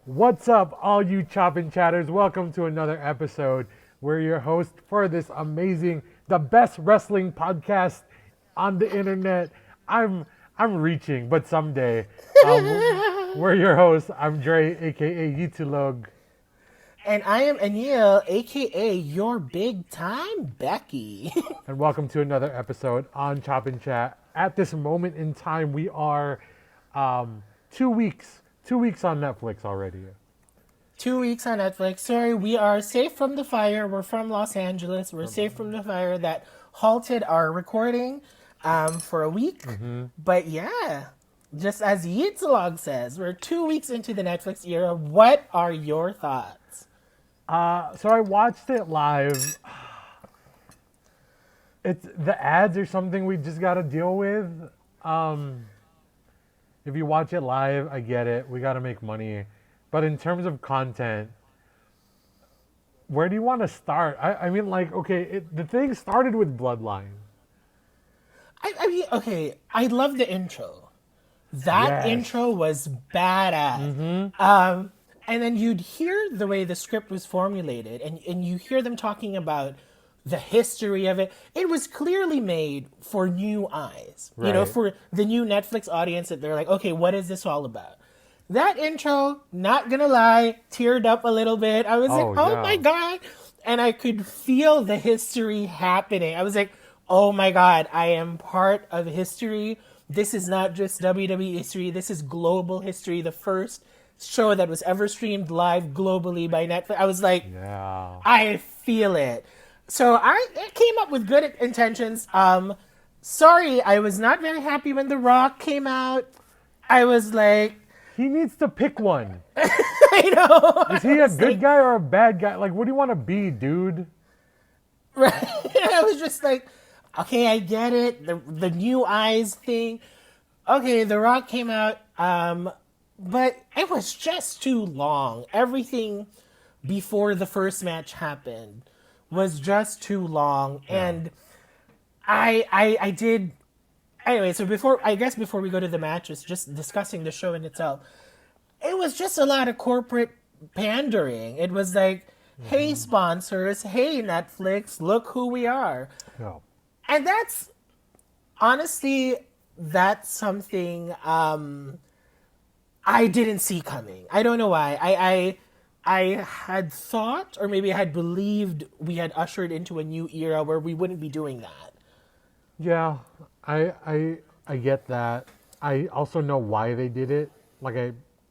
What's up, all you chopping chatters? Welcome to another episode. We're your host for this amazing, the best wrestling podcast on the internet. I'm reaching, but someday. We're your hosts. I'm Dre, aka Yitulog. And I am Anil, aka your big time Becky. And welcome to another episode on ChopnChat. At this moment in time, we are 2 weeks on Netflix already. 2 weeks on Netflix. Sorry, we are safe from the fire. We're from Los Angeles. We're safe from the fire that halted our recording for a week. But yeah, just as Yitzlog says, we're 2 weeks into the Netflix era. What are your thoughts? So I watched it live. It's the ads are something we just got to deal with. If you watch it live, I get it. We got to make money. But in terms of content, where do you want to start? I mean, like, okay, the thing started with Bloodline. I mean, okay, I love the intro. That Yes. intro was badass. And then you'd hear the way the script was formulated, and you hear them talking about the history of it. It was clearly made for new eyes, Right. for the new Netflix audience that they're like, okay, what is this all about? That intro, not gonna lie, teared up a little bit. I was like, oh yeah. my God. And I could feel the history happening. I was like, oh my God, I am part of history. This is not just WWE history. This is global history. The first show that was ever streamed live globally by Netflix. I was like, Yeah. I feel it. So I came up with good intentions. Sorry, I was not very happy when The Rock came out. I was like, He needs to pick one. I know. Is he a good guy or a bad guy? Like, what do you want to be, dude? Right. I was just like, okay, I get it. The new eyes thing. Okay, The Rock came out, but it was just too long. Everything before the first match happened was just too long, and I did. Anyway, so before we go to the matches, just discussing the show in itself, it was just a lot of corporate pandering. It was like, hey sponsors, hey Netflix, look who we are. No. And honestly, that's something I didn't see coming. I don't know why. I had thought, or maybe I had believed, we had ushered into a new era where we wouldn't be doing that. Yeah, I get that. I also know why they did it. Like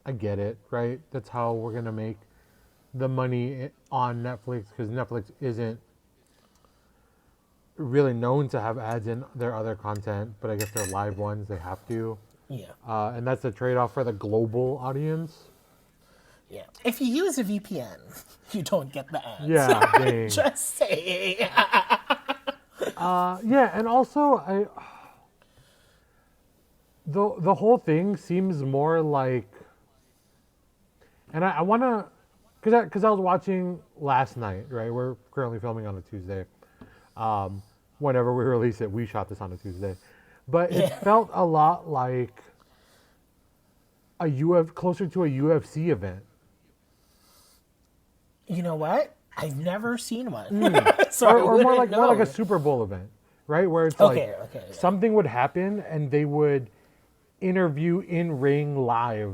I get it, right? That's how we're gonna make the money on Netflix because Netflix isn't really known to have ads in their other content, but I guess their live ones they have to, Yeah. and that's the trade-off for the global audience. Yeah. If you use a VPN, you don't get the ads. Yeah, dang. Just saying. Yeah, and also the whole thing seems more like, and I want to, because I was watching last night, right? We're currently filming on a Tuesday. Whenever we release it, we shot this on a Tuesday, but it felt a lot like closer to a UFC event. You know what? I've never seen one. So or more like know. a Super Bowl event, right? Where it's Okay, like okay, yeah. something would happen and they would interview in ring live,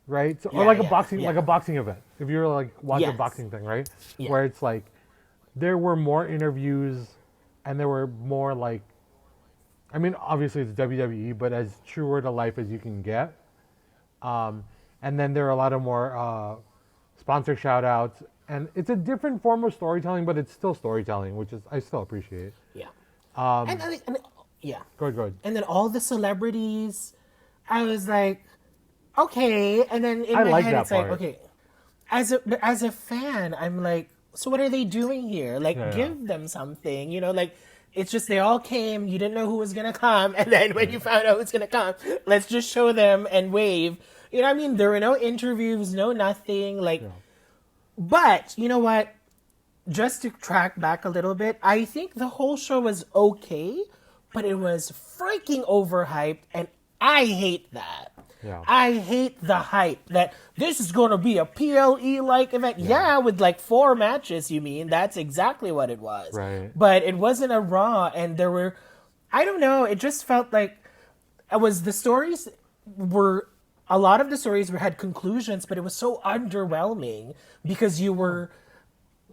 right? So, or Yeah, like a yeah, boxing yeah. like a boxing event. If you were like watch a Yes. boxing thing, right? Yeah. Where it's like there were more interviews and there were more like, I mean, obviously it's WWE, but as truer to life as you can get. And then there are a lot of more sponsor shout outs. And it's a different form of storytelling, but it's still storytelling, which is I still appreciate. Yeah. Um, Yeah. Go ahead. And then all the celebrities, I was like, okay. And then in I my like head, that it's like, part. okay. As a fan, I'm like, so what are they doing here? Like, Yeah. give them something, like, it's just they all came, you didn't know who was gonna come, and then when you found out who's gonna come, let's just show them and wave. You know what I mean? There were no interviews, no nothing, like, but, you know what? Just to track back a little bit, I think the whole show was okay, but it was freaking overhyped, and I hate that. Yeah. I hate the hype that this is going to be a PLE-like event. Yeah, with like 4 matches, you mean. That's exactly what it was. Right. But it wasn't a Raw, and there were, I don't know, it just felt like it was the stories were, a lot of the stories had conclusions, but it was so underwhelming because you were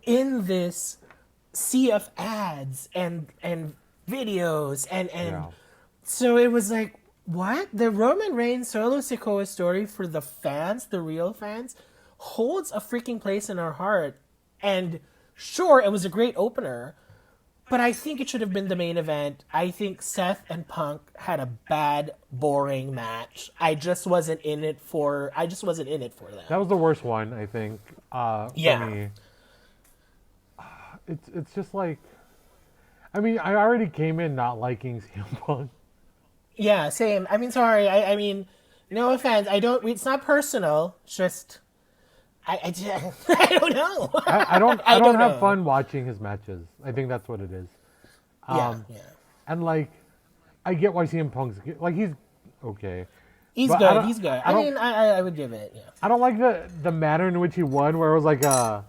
in this sea of ads and videos and so it was like, what? The Roman Reigns Solo Sikoa story for the fans, the real fans, holds a freaking place in our heart. And sure, it was a great opener, but I think it should have been the main event. I think Seth and Punk had a bad, boring match. I just wasn't in it for them. That was the worst one, I think. For me. It's just like, I mean, I already came in not liking CM Punk. Yeah, same. I mean, sorry. I mean, no offense. It's not personal. It's just, I don't know. I don't have fun watching his matches. I think that's what it is. Yeah. And like, I get why CM Punk's like, he's okay. He's good. He's good. I mean, I would give it. Yeah. I don't like the manner in which he won, where it was like what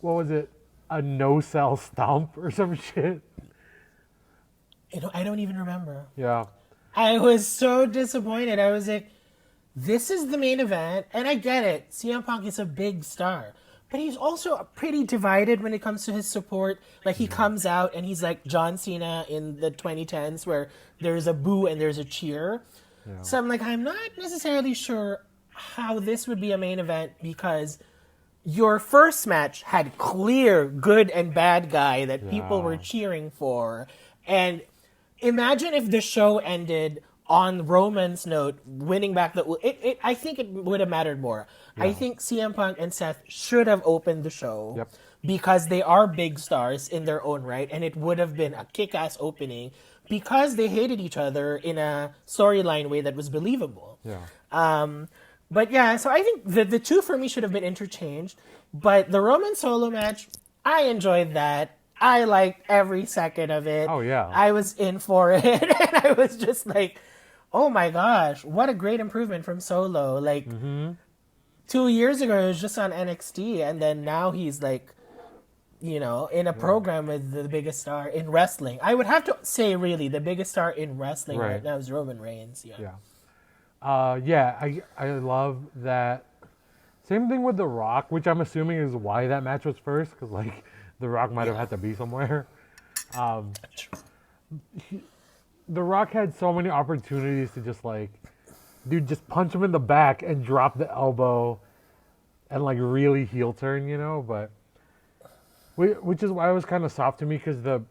was it? A no-sell stomp or some shit. I don't even remember. Yeah. I was so disappointed. I was like, this is the main event, and I get it. CM Punk is a big star. But he's also pretty divided when it comes to his support. Like, he comes out, and he's like John Cena in the 2010s, where there's a boo and there's a cheer. Yeah. So I'm like, I'm not necessarily sure how this would be a main event, because your first match had clear good and bad guy that people were cheering for. And imagine if the show ended on Roman's note, winning back the... I think it would have mattered more. Yeah. I think CM Punk and Seth should have opened the show because they are big stars in their own right, and it would have been a kick-ass opening because they hated each other in a storyline way that was believable. Yeah. But yeah, so I think the two for me should have been interchanged. But the Roman solo match, I enjoyed that. I liked every second of it. Oh, yeah. I was in for it. And I was just like, oh my gosh, what a great improvement from Solo. Like, 2 years ago, he was just on NXT. And then now he's like, in a program with the biggest star in wrestling. I would have to say, really, the biggest star in wrestling right now is Roman Reigns. Yeah. I love that. Same thing with The Rock, which I'm assuming is why that match was first, because like The Rock might have had to be somewhere. The Rock had so many opportunities to just like, dude, just punch him in the back and drop the elbow, and like really heel turn, But which is why it was kind of soft to me, because the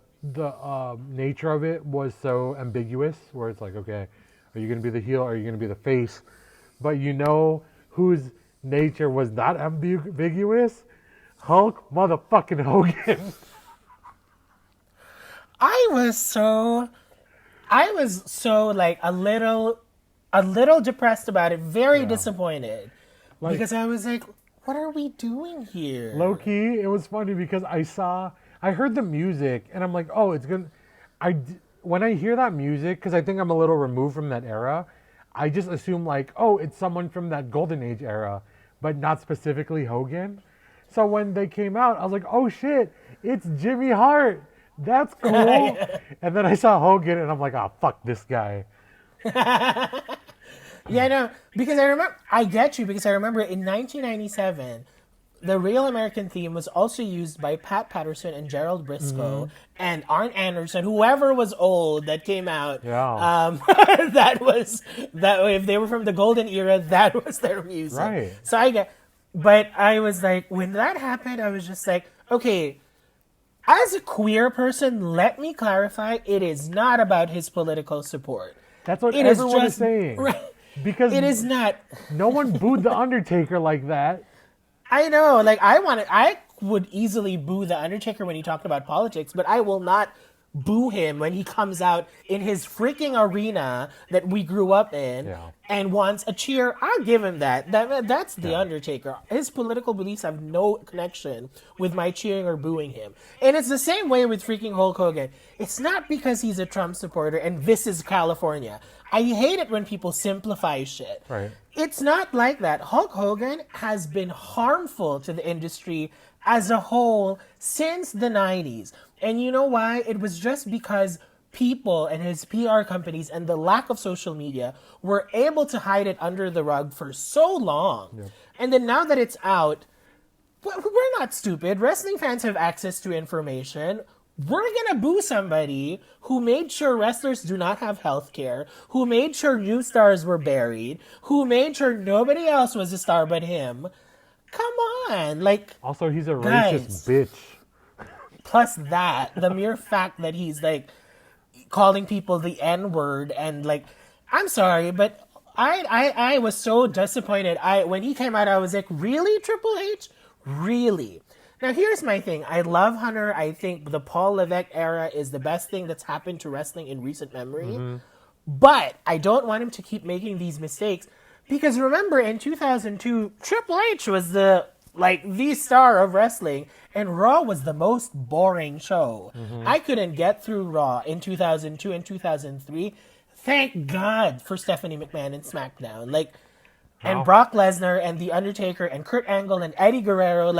nature of it was so ambiguous, where it's like, okay, are you going to be the heel or are you going to be the face? But whose nature was not ambiguous? Hulk motherfucking Hogan. I was so like a little depressed about it, very disappointed. Because I was like, what are we doing here? Low key, it was funny because I heard the music and I'm like, oh, it's going to... When I hear that music, because I think I'm a little removed from that era, I just assume like, oh, it's someone from that Golden Age era, but not specifically Hogan. So when they came out, I was like, oh shit, it's Jimmy Hart. That's cool. And then I saw Hogan and I'm like, oh, fuck this guy. Yeah, no, because I get you, because I remember in 1997, the Real American theme was also used by Pat Patterson and Gerald Briscoe and Arn Anderson, whoever was old that came out. Yeah. If they were from the golden era, that was their music. Right. So but I was like, when that happened, I was just like, okay, as a queer person, let me clarify, it is not about his political support. That's what everyone is saying. Right, because it is not. No one booed The Undertaker like that. I know, like I would easily boo The Undertaker when he talked about politics, but I will not boo him when he comes out in his freaking arena that we grew up in and wants a cheer. I'll give him that. That's The Undertaker. His political beliefs have no connection with my cheering or booing him. And it's the same way with freaking Hulk Hogan. It's not because he's a Trump supporter and this is California. I hate it when people simplify shit. Right. It's not like that. Hulk Hogan has been harmful to the industry as a whole since the 90s. And you know why? It was just because people and his PR companies and the lack of social media were able to hide it under the rug for so long. Yeah. And then now that it's out, we're not stupid. Wrestling fans have access to information. We're gonna boo somebody who made sure wrestlers do not have health care, who made sure new stars were buried, who made sure nobody else was a star but him. Come on, like. Also, he's a guys, racist bitch. Plus that, the mere fact that he's like calling people the N-word and like, I'm sorry, but I was so disappointed. When he came out, I was like, really, Triple H? Really? Now, here's my thing. I love Hunter. I think the Paul Levesque era is the best thing that's happened to wrestling in recent memory. Mm-hmm. But I don't want him to keep making these mistakes because remember, in 2002, Triple H was the star of wrestling, and Raw was the most boring show. Mm-hmm. I couldn't get through Raw in 2002 and 2003. Thank God for Stephanie McMahon and SmackDown. And Brock Lesnar and The Undertaker and Kurt Angle and Eddie Guerrero,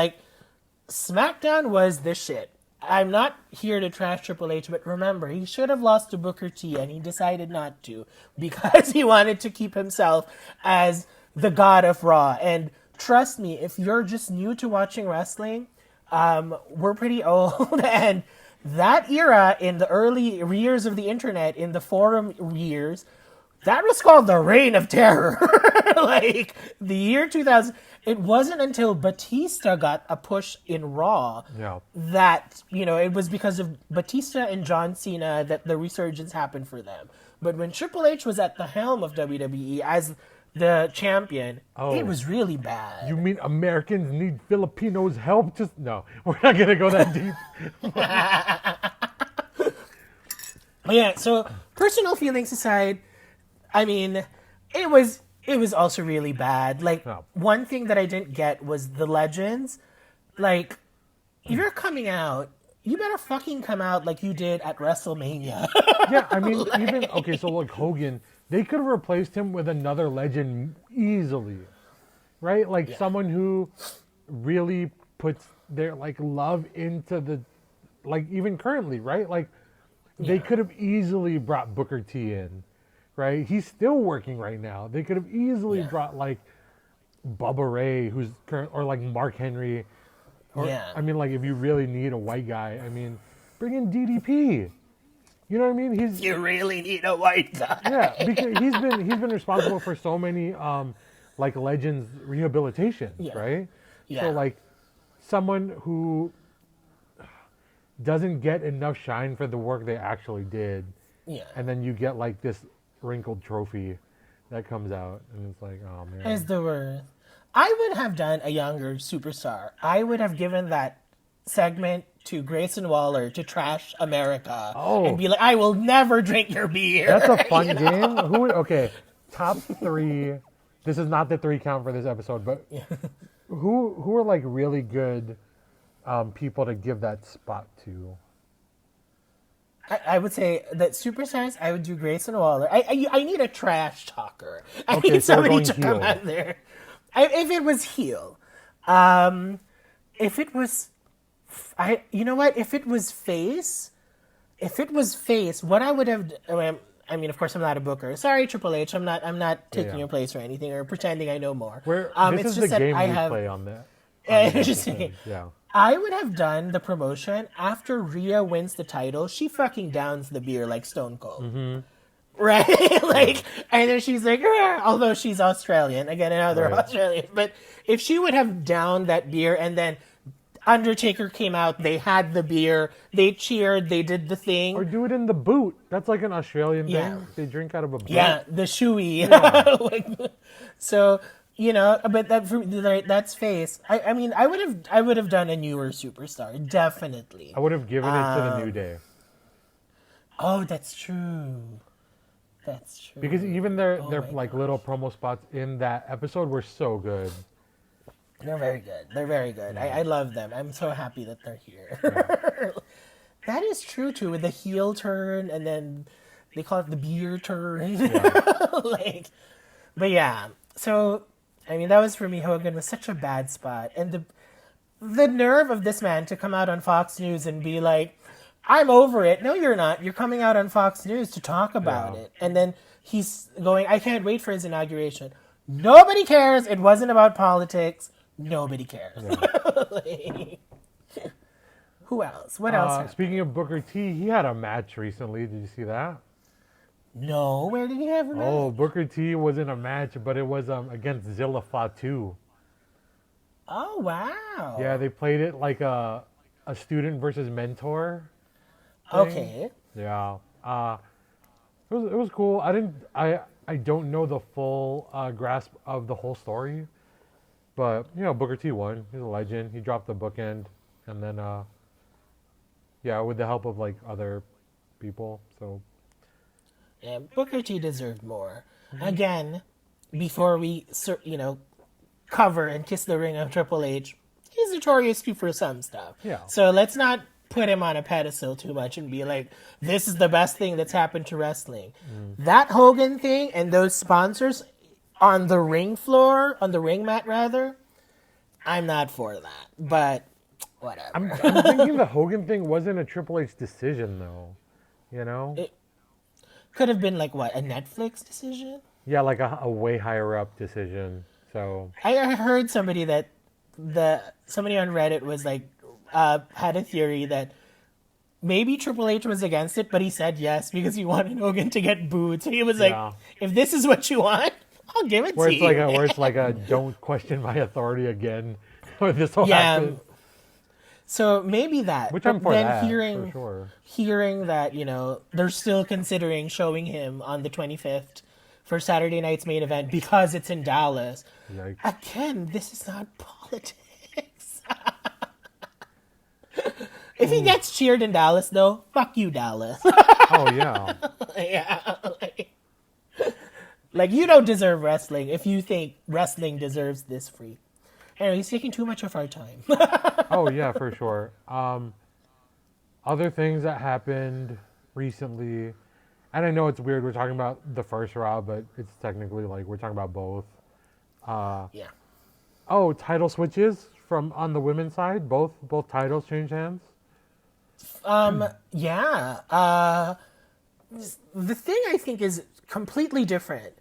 SmackDown was the shit. I'm not here to trash Triple H, but remember, he should have lost to Booker T, and he decided not to because he wanted to keep himself as the god of Raw. And trust me, if you're just new to watching wrestling, we're pretty old, and that era in the early years of the internet, in the forum years, that was called the Reign of Terror. The year 2000. It wasn't until Batista got a push in Raw that, it was because of Batista and John Cena that the resurgence happened for them. But when Triple H was at the helm of WWE as the champion, it was really bad. You mean Americans need Filipinos' help? No, we're not going to go that deep. Yeah, so personal feelings aside, I mean, it was also really bad. One thing that I didn't get was the legends. If you're coming out, you better fucking come out like you did at WrestleMania. Yeah, I mean, so Hogan, they could have replaced him with another legend easily, right? Someone who really puts their, love into the, even currently, right? They could have easily brought Booker T in. Right, he's still working right now. They could have easily brought Bubba Ray, who's current, or Mark Henry. I mean, if you really need a white guy, I mean, bring in DDP. You know what I mean? You really need a white guy. Yeah, because he's been responsible for so many legends rehabilitation, right? Yeah. So someone who doesn't get enough shine for the work they actually did. Yeah. And then you get this wrinkled trophy that comes out, and it's oh man. It's the worst. I would have done a younger superstar. I would have given that segment to Grayson Waller to trash America and be like, I will never drink your beer. That's a fun game. Okay, top 3. This is not the 3 count for this episode, but who are really good people to give that spot to? I would say that superstars, I would do Grayson Waller. I need a trash talker. I need somebody to come out there. If it was heel. If it was... you know what? If it was face, what I would have... I mean, of course, I'm not a booker. Sorry, Triple H. I'm not taking your place or anything or pretending I know more. This is the game we play on that. Interesting. Yeah. I would have done the promotion after Rhea wins the title. She fucking downs the beer like Stone Cold. Mm-hmm. Right? And then she's like, although she's Australian. Again, another Australian. But if she would have downed that beer and then Undertaker came out, they had the beer, they cheered, they did the thing. Or do it in the boot. That's an Australian thing. They drink out of a boot. Yeah, the shoey. Yeah. So... but that's face. I mean, I would have done a newer superstar, definitely. I would have given it to the New Day. Oh, that's true. That's true. Because even their little promo spots in that episode were so good. They're very good. They're very good. Yeah. I love them. I'm so happy that they're here. Yeah. That is true too, with the heel turn and then they call it the beer turn. Yeah. Like, but yeah. So, I mean, that was for me. Hogan was such a bad spot, and the nerve of this man to come out on Fox News and be like, "I'm over it." No, you're not. You're coming out on Fox News to talk about it, and then he's going, "I can't wait for his inauguration." Nobody cares. It wasn't about politics. Nobody cares. Yeah. Like, who else? What else happened? Speaking of Booker T, he had a match recently. Did you see that? No, where did he have a match? Oh, Booker T was in a match, but it was against Zilla Fatu. Oh, wow. Yeah, they played it like a student versus mentor thing. Okay. Yeah. It was cool. I don't know the full grasp of the whole story, but Booker T won. He's a legend. He dropped the bookend, and then yeah, with the help of like other people. So Yeah, Booker T deserved more. Again, before we, cover and kiss the ring of Triple H, he's notorious too for some stuff. Yeah. So let's not put him on a pedestal too much and be like, this is the best thing that's happened to wrestling. That Hogan thing and those sponsors on the ring floor, on the ring mat rather, I'm not for that. But whatever. I'm thinking the Hogan thing wasn't a Triple H decision though. It could have been like what, a Netflix decision? Yeah, like a way higher up decision. So I heard somebody somebody on Reddit was like, had a theory that maybe Triple H was against it, but he said yes because he wanted Hogan to get booed. So he was like, if this is what you want, I'll give it to you. Where it's like a don't question my authority again. This will happen. So maybe that. Which but I'm for then that, hearing, for sure. Hearing that, they're still considering showing him on the 25th for Saturday night's main event because it's in Dallas. Yikes. Again, this is not politics. If he gets cheered in Dallas, though, fuck you, Dallas. Oh, yeah. Yeah. Like, you don't deserve wrestling if you think wrestling deserves this free. Anyway, he's taking too much of our time. Oh, yeah, for sure. Other things that happened recently, and I know it's weird we're talking about the first Raw, but it's technically like we're talking about both. Yeah. Oh, title switches on the women's side. Both titles changed hands. Yeah. The thing I think is completely different.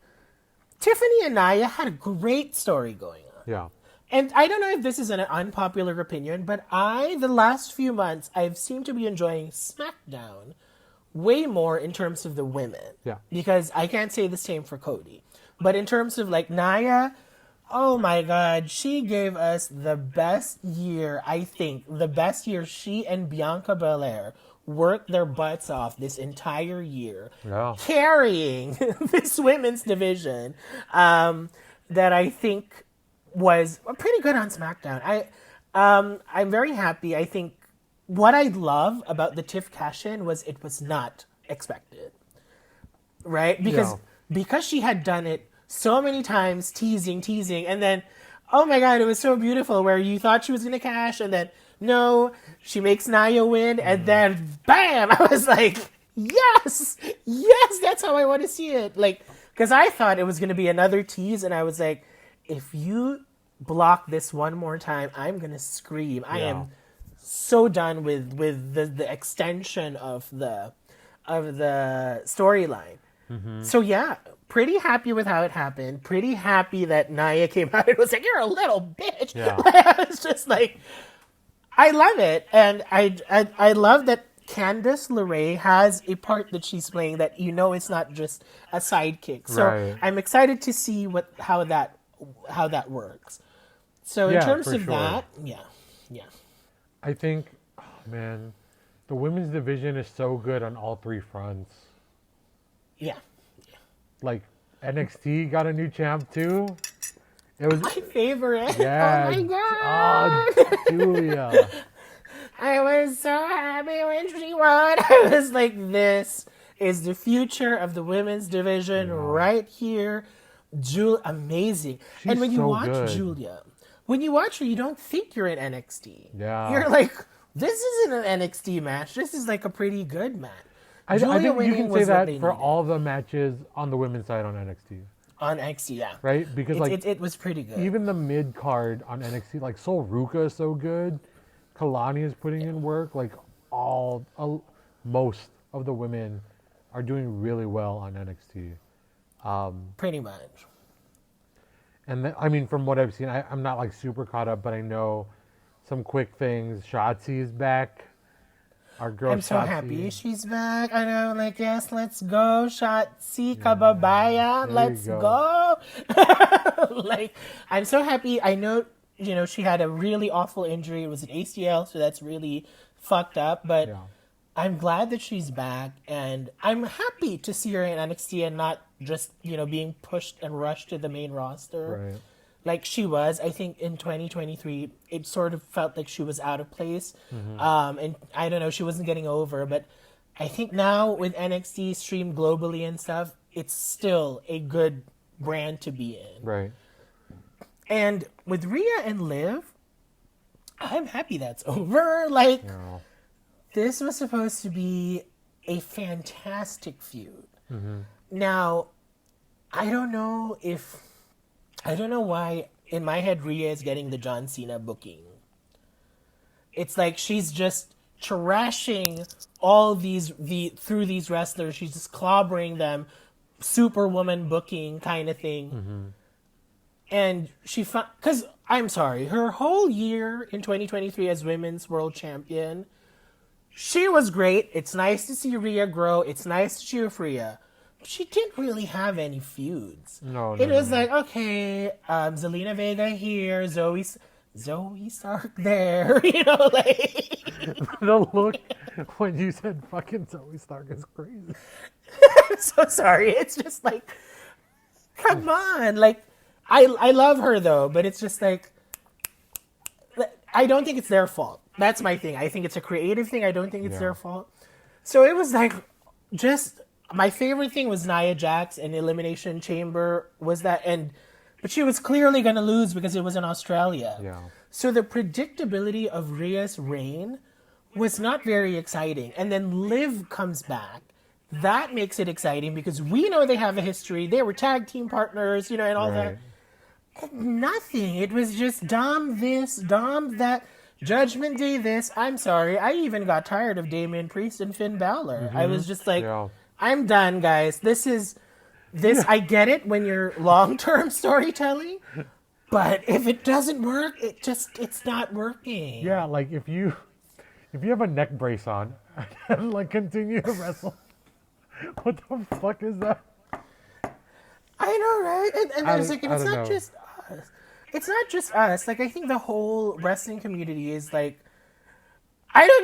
Tiffany and Nia had a great story going on. Yeah. And I don't know if this is an unpopular opinion, but the last few months, I've seemed to be enjoying SmackDown way more in terms of the women. Yeah. Because I can't say the same for Cody. But in terms of like Nia, oh my God, she gave us the best year, I think, the best year she and Bianca Belair worked their butts off this entire year, carrying this women's division that I think was pretty good on SmackDown. I'm very happy. I think what I love about the Tiff cash-in was it was not expected, right? Because she had done it so many times, teasing, and then, oh my God, it was so beautiful where you thought she was going to cash, and then, no, she makes Nia win, and then, bam! I was like, yes, that's how I want to see it. Like, because I thought it was going to be another tease, and I was like, if you block this one more time, I'm going to scream. I am so done with the extension of the storyline. So yeah, pretty happy with how it happened. Pretty happy that Nia came out and was like, "You're a little bitch." Yeah. I was just like, I love it, and I love that Candice LeRae has a part that she's playing that it's not just a sidekick. So Right. I'm excited to see how that works. So in terms of sure. that, yeah. I think, man, the women's division is so good on all three fronts. Yeah. Like, NXT got a new champ, too. It was My favorite. Yeah. Oh my God. Oh, Julia. I was so happy when she won. I was like, this is the future of the women's division right here. Amazing. She's and when you so watch good. Julia, when you watch her, you don't think you're in NXT. Yeah. You're like, this isn't an NXT match. This is like a pretty good match. I Julia think you winning can say was what that they for needed all the matches on the women's side on NXT, on NXT. Yeah, right? Because like it was pretty good. even the mid card on NXT, like Sol Ruka is so good, Kalani is putting in work. Like most of the women are doing really well on NXT. Pretty much. And I mean, from what I've seen, I'm not like super caught up, but I know some quick things. Shotzi is back. Our girl I'm so happy Shotzi. she's back. I know, like, yes, let's go, Shotzi Yeah, Kababaya, there you let's go. go. Like, I'm so happy. I know, she had a really awful injury. It was an ACL, so that's really fucked up. But Yeah, I'm glad that she's back, and I'm happy to see her in NXT and not just, being pushed and rushed to the main roster. right. Like she was. I think in 2023, it sort of felt like she was out of place. And I don't know, she wasn't getting over. But I think now with NXT streamed globally and stuff, it's still a good brand to be in. Right. And with Rhea and Liv, I'm happy that's over. Like, Yeah. this was supposed to be a fantastic feud. Now, I don't know why in my head Rhea is getting the John Cena booking. It's like she's just trashing all through these wrestlers. She's just clobbering them, Superwoman booking kind of thing. And because I'm sorry, her whole year in 2023 as women's world champion, she was great. It's nice to see Rhea grow. It's nice to cheer for Rhea. She didn't really have any feuds. No, It no, was no. like, okay, Zelina Vega here, Zoe Stark there, like. The look when you said fucking Zoe Stark is crazy. I'm so sorry. It's just like, come on. Like, I love her though, but it's just like, I don't think it's their fault. That's my thing. I think it's a creative thing. I don't think it's Yeah. their fault. So it was like, just my favorite thing was Nia Jax and Elimination Chamber was that, but she was clearly going to lose because it was in Australia. Yeah. So the predictability of Rhea's reign was not very exciting. And then Liv comes back. That makes it exciting because we know they have a history. They were tag team partners, and all that. Right. Nothing. It was just Dom this, Dom that, Judgment Day this. I'm sorry. I even got tired of Damian Priest and Finn Balor. I was just like, Yeah. I'm done, guys. This. I get it when you're long-term storytelling, but if it doesn't work, it's not working. Yeah, like if you have a neck brace on and like continue to wrestle, what the fuck is that? I know, right? And I was like, and I it's don't not know. just us. It's not just us. Like, I think the whole wrestling community is like, I don't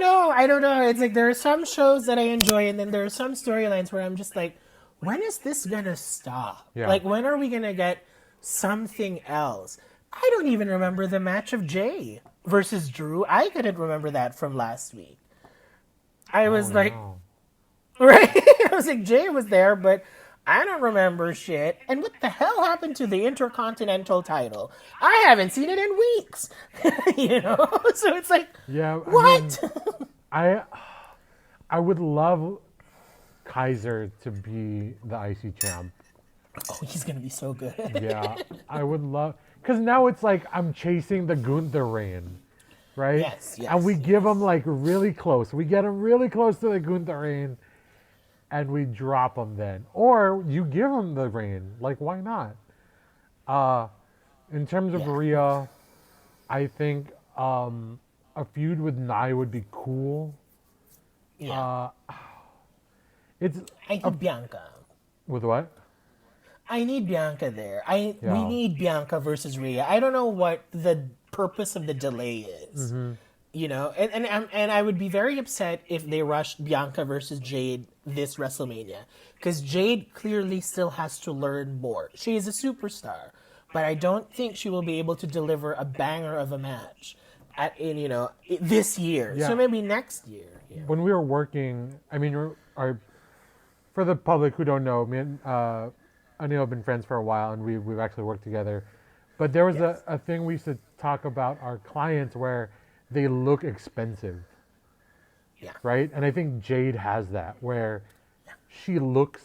know. It's like there are some shows that I enjoy, and then there are some storylines where I'm just like, when is this gonna stop? Yeah. Like, when are we gonna get something else? I don't even remember the match of Jay versus Drew. I couldn't remember that from last week. I was like, No. right? I was like, Jay was there, but I don't remember shit. And what the hell happened to the Intercontinental title? I haven't seen it in weeks. So it's like, Yeah. what? I would love Kaiser to be the IC champ. Oh, he's gonna be so good. Yeah, I would love, because now it's like I'm chasing the Gunther reign, right? Yes, And we yes, give him like really close. We get him really close to the Gunther reign, and we drop him then. Or you give him the reign. Like, why not? In terms of Yeah. Rhea, I think a feud with Nia would be cool. Yeah. It's I need Bianca. with what? I need Bianca there. We Yeah. need Bianca versus Rhea. I don't know what the purpose of the delay is. And I would be very upset if they rushed Bianca versus Jade this WrestleMania, because Jade clearly still has to learn more. She is a superstar, but I don't think she will be able to deliver a banger of a match this year. Yeah. So maybe next year. Yeah. When we were working, I mean, for the public who don't know, me and Anil have been friends for a while, and we've actually worked together. But there was Yes. a thing we used to talk about our clients where they look expensive. Yeah. right? And I think Jade has that where she looks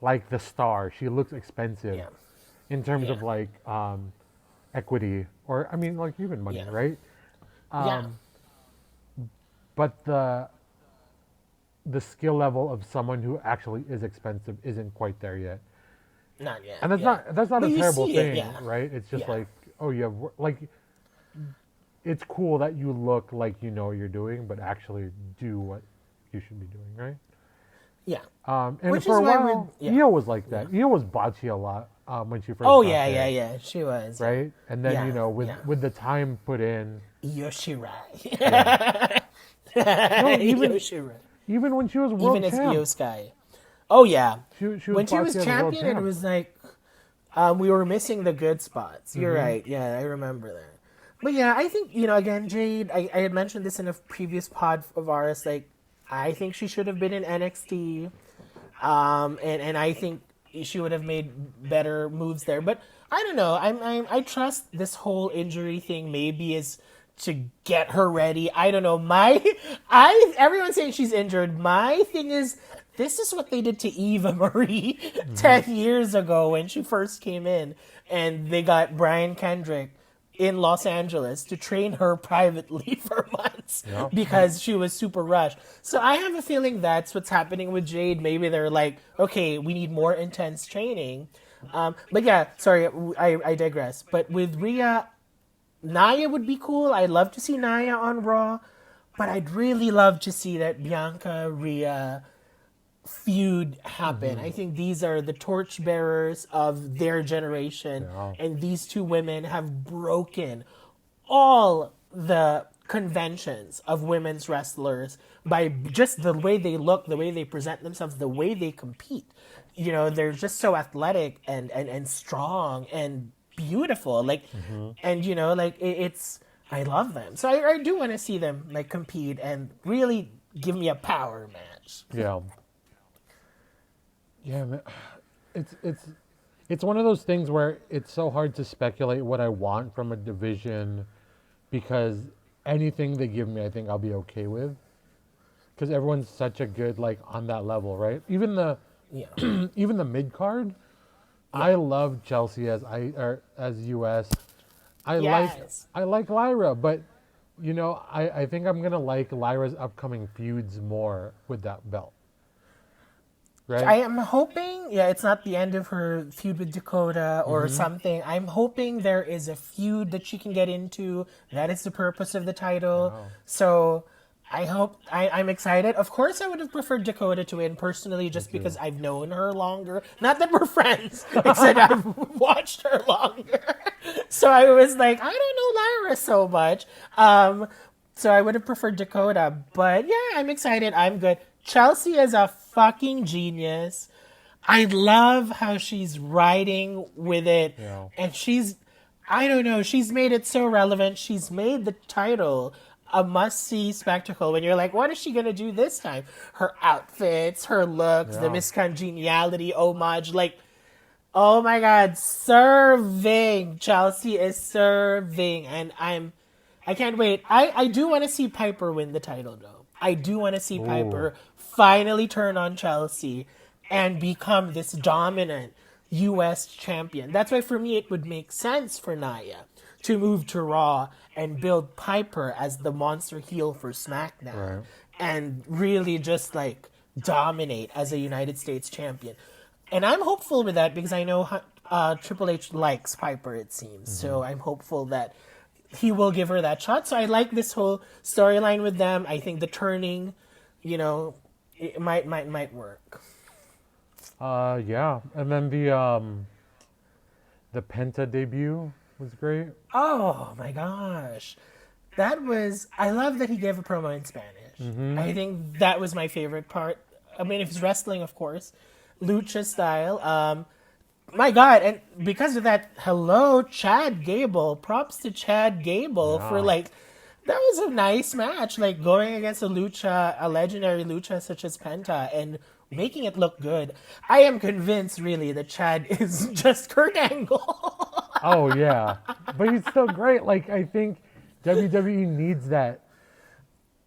like the star. She looks expensive Yeah. in terms Yeah. of like equity or I mean like even money, Yeah. right? Yeah. But the skill level of someone who actually is expensive isn't quite there yet. Not yet. And that's Yeah. not a But you terrible see it. thing, Yeah. right? It's just Yeah. like, oh, you have like it's cool that you look like you know what you're doing, but actually do what you should be doing, right? Yeah. And Which for is a why we're. while, Yeah. Io was like Yeah. that. Io was botchy a lot when she first Oh, got yeah. Yeah. there, Yeah. She was. Yeah. right? And then Yeah. with Yeah. with the time put in, yeah. Yoshirai. No, Yoshirai. even when she was Even world as Io champ, Sky. Oh, yeah. she was When she was botchy as a world champion, it champ. was like we were missing the good spots. You're Mm-hmm. right. Yeah, I remember that. But yeah, I think, again, Jade, I had mentioned this in a previous pod of ours. Like, I think she should have been in NXT. And I think she would have made better moves there. But I don't know. I trust this whole injury thing maybe is to get her ready. I don't know. Everyone's saying she's injured. My thing is, this is what they did to Eva Marie 10 years ago when she first came in, and they got Brian Kendrick in Los Angeles to train her privately for months Yeah. because she was super rushed. So I have a feeling that's what's happening with Jade. Maybe they're like, okay, we need more intense training. But yeah, sorry, I digress. But with Rhea, Nia would be cool. I'd love to see Nia on Raw, but I'd really love to see that Bianca Rhea feud happen. I think these are the torchbearers of their generation, Yeah. and these two women have broken all the conventions of women's wrestlers by just the way they look, the way they present themselves, the way they compete. They're just so athletic and strong and beautiful. Like, and like it's. I love them, so I do want to see them like compete and really give me a power match. Yeah. Yeah, man. It's one of those things where it's so hard to speculate what I want from a division because anything they give me, I think I'll be okay with. Because everyone's such a good like on that level, right? Even the Yeah. even the mid card, I love Chelsea as US. I Yes. like Lyra, but I think I'm gonna like Lyra's upcoming feuds more with that belt. I Right? am hoping, it's not the end of her feud with Dakota or something. I'm hoping there is a feud that she can get into. That is the purpose of the title. Wow. So I hope, I'm excited. Of course, I would have preferred Dakota to win personally just because I've known her longer. Not that we're friends, except I've watched her longer. So I was like, I don't know Lyra so much. So I would have preferred Dakota. But yeah, I'm excited. I'm good. Chelsea is a fucking genius. I love how she's writing with it. Yeah. And I don't know, she's made it so relevant. She's made the title a must-see spectacle when you're like, what is she going to do this time? Her outfits, her looks, the Yeah. miscongeniality, homage, like, oh my God, serving. Chelsea is serving. And I can't wait. I do want to see Piper win the title, though. I do want to see Piper finally turn on Chelsea and become this dominant U.S. champion. That's why for me it would make sense for Nia to move to Raw and build Piper as the monster heel for SmackDown Right. and really just like dominate as a United States champion. And I'm hopeful with that because I know Triple H likes Piper, it seems. So I'm hopeful that he will give her that shot. So I like this whole storyline with them. I think the turning, it might work. Yeah. And then the Penta debut was great. Oh my gosh. I love that he gave a promo in Spanish. I think that was my favorite part. I mean, if it's wrestling, of course, lucha style. My God, and because of that, hello, Chad Gable. Props to Chad Gable for that was a nice match, like going against a legendary lucha such as Penta and making it look good. I am convinced, really, that Chad is just Kurt Angle. Oh yeah, but he's still great. Like I think WWE needs that.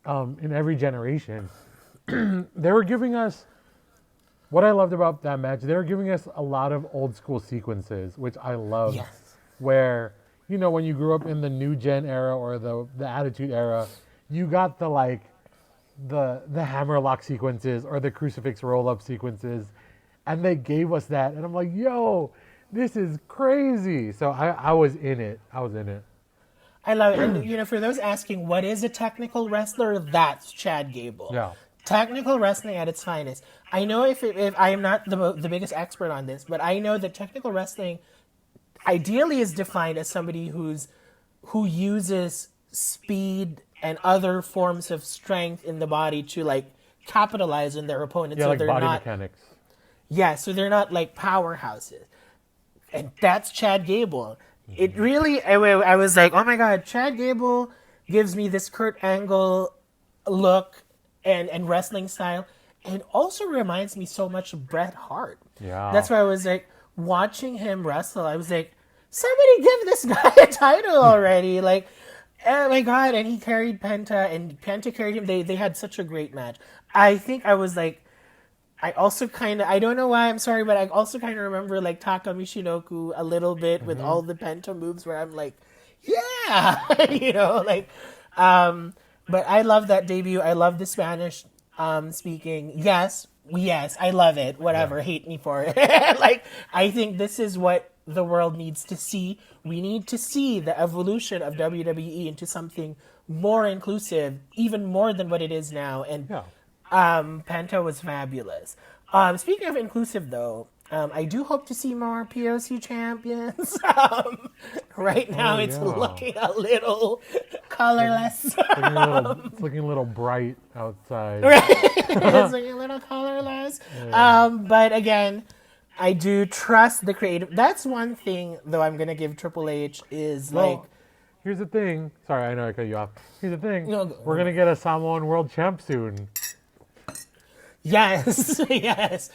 in every generation. They were giving us what I loved about that match. They were giving us a lot of old school sequences, which I loved. Yes. Where when you grew up in the new gen era or the Attitude era, you got the hammerlock sequences or the crucifix roll up sequences, and they gave us that, and I'm like, yo, this is crazy. So I was in it. I was in it. I love it. And, for those asking, what is a technical wrestler? That's Chad Gable. Yeah. Technical wrestling at its finest. I know if I am not the biggest expert on this, but I know that technical wrestling ideally is defined as somebody who uses speed and other forms of strength in the body to like capitalize on their opponents. Yeah, so like they're body not, mechanics. Yeah, so they're not like powerhouses. And that's Chad Gable. It really, I was like, oh my God, Chad Gable gives me this Kurt Angle look and wrestling style. And also reminds me so much of Bret Hart. Yeah. That's why I was like, watching him wrestle, I was like, somebody give this guy a title already. Like, oh my God. And he carried Penta, and Penta carried him. They had such a great match. I think I was like, I also kind of, I don't know why, I'm sorry, but I also kind of remember like Taka Michinoku a little bit with all the Penta moves where I'm like, yeah, but I love that debut. I love the Spanish speaking. Yes, I love it. Whatever, hate me for it. Like, I think this is what the world needs to see. We need to see the evolution of WWE into something more inclusive, even more than what it is now. And Penta was fabulous. Speaking of inclusive, though, I do hope to see more POC champions. Right now, it's looking a little colorless. It's looking a little bright outside. Right? It's looking a little colorless. Yeah. But again, I do trust the creative. That's one thing, though, I'm going to give Triple H is like... Here's the thing. Sorry, I know I cut you off. Here's the thing. No, We're going to get a Samoan world champ soon. Yes, yes.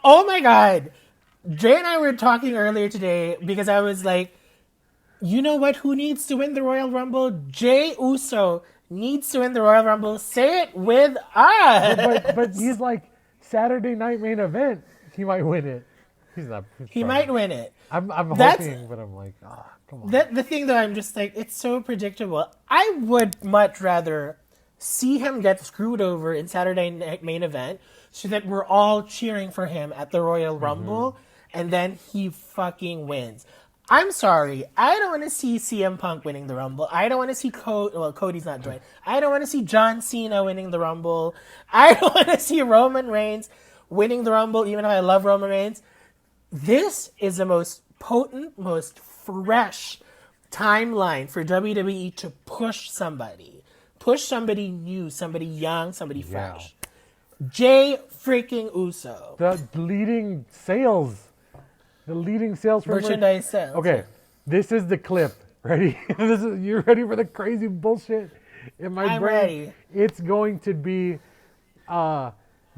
Oh my God. Jay and I were talking earlier today because I was like, you know what? Who needs to win the Royal Rumble? Jay Uso needs to win the Royal Rumble. Say it with us. But he's like Saturday night main event. He might win it. He might win it. I'm hoping, but I'm like, come on. The thing that I'm just like, it's so predictable. I would much rather see him get screwed over in Saturday night main event so that we're all cheering for him at the Royal Rumble, and then he fucking wins. I'm sorry. I don't want to see CM Punk winning the Rumble. I don't want to see Cody's not joining. I don't want to see John Cena winning the Rumble. I don't want to see Roman Reigns winning the Rumble, even though I love Roman Reigns. This is the most potent, most fresh timeline for WWE to push somebody. Push somebody new, somebody young, somebody fresh. Jay freaking Uso. The leading sales for merchandise sales. Okay, this is the clip. Ready? You're ready for the crazy bullshit in my I'm brain? ready. It's going to be